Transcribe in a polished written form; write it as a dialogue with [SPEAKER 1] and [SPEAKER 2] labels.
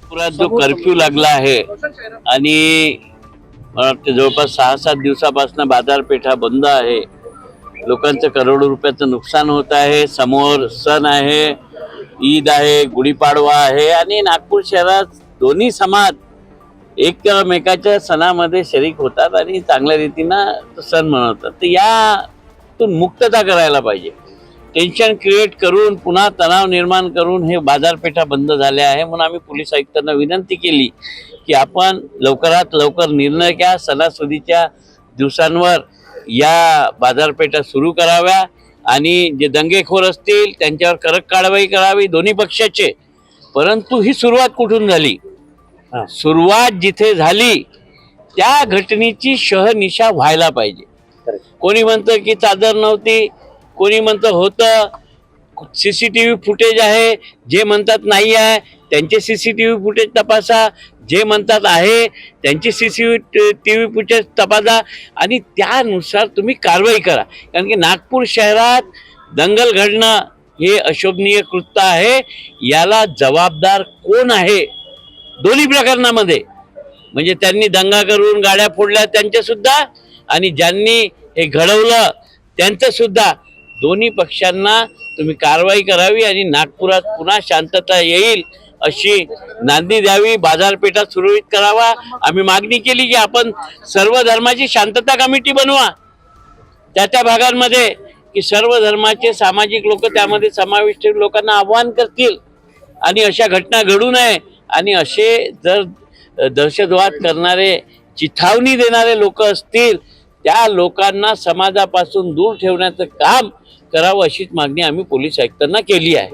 [SPEAKER 1] नागपुरात जो कर्फ्यू लागला आहे आणि मला वाटतं जवळपास 6-7 दिवसापासून बाजारपेठा बंद आहे. लोकांचं करोडो रुपयाचं नुकसान होत आहे. समोर सण आहे, ईद आहे, गुढीपाडवा आहे आणि नागपूर शहरात दोन्ही समाज एकमेकाच्या सणामध्ये शरीक होतात आणि चांगल्या रीतीनं तो सण मनवतात. तर यातून मुक्तता करायला पाहिजे. टेन्शन क्रिएट करून पुन्हा तणाव निर्माण करून हे बाजारपेठा बंद झाल्या आहे. म्हणून आम्ही पोलीस आयुक्तांना विनंती केली की आपण लवकरात लवकर निर्णय घ्या. सणासुदीच्या दिवसांवर या बाजारपेठा सुरू कराव्या आणि जे दंगेखोर असतील त्यांच्यावर कडक कारवाई करावी दोन्ही पक्षाचे. परंतु ही सुरुवात कुठून झाली? सुरुवात जिथे झाली त्या घटनेची शहनिशा व्हायला पाहिजे. कोणी म्हणतं की चादर नव्हती, कोणी म्हणतं होतं. सीसीटीव्ही फुटेज आहे, जे म्हणतात नाही आहे त्यांचे सीसीटीव्ही फुटेज तपासा, जे म्हणतात आहे त्यांची सीसीटीव्ही फुटेज तपासा आणि त्यानुसार तुम्ही कारवाई करा. कारण की नागपूर शहरात दंगल घडणं हे अशोभनीय कृत्य आहे. याला जबाबदार कोण आहे दोन्ही प्रकरणामध्ये? म्हणजे त्यांनी दंगा करून गाड्या फोडल्या त्यांच्या सुद्धा आणि ज्यांनी हे घडवलं त्यांचं सुद्धा. दोन्ही पक्षांना तुम्ही कारवाई करावी आणि नागपुरात पुन्हा शांतता येईल अशी नांदी द्यावी. बाजारपेठा सुरळीत करावा. आम्ही मागणी केली की आपण सर्व धर्माची शांतता कमिटी बनवा त्या भागांमध्ये की सर्व धर्माचे सामाजिक लोक त्यामध्ये समाविष्ट लोकांना आव्हान करतील आणि अशा घटना घडू नये. आणि असे जर दहशतवाद करणारे चिथावणी देणारे लोक असतील त्या लोकांना समाजापासून दूर ठेवण्याचं काम करावं अशीच मागणी आम्ही पोलीस आयुक्तांना केली आहे.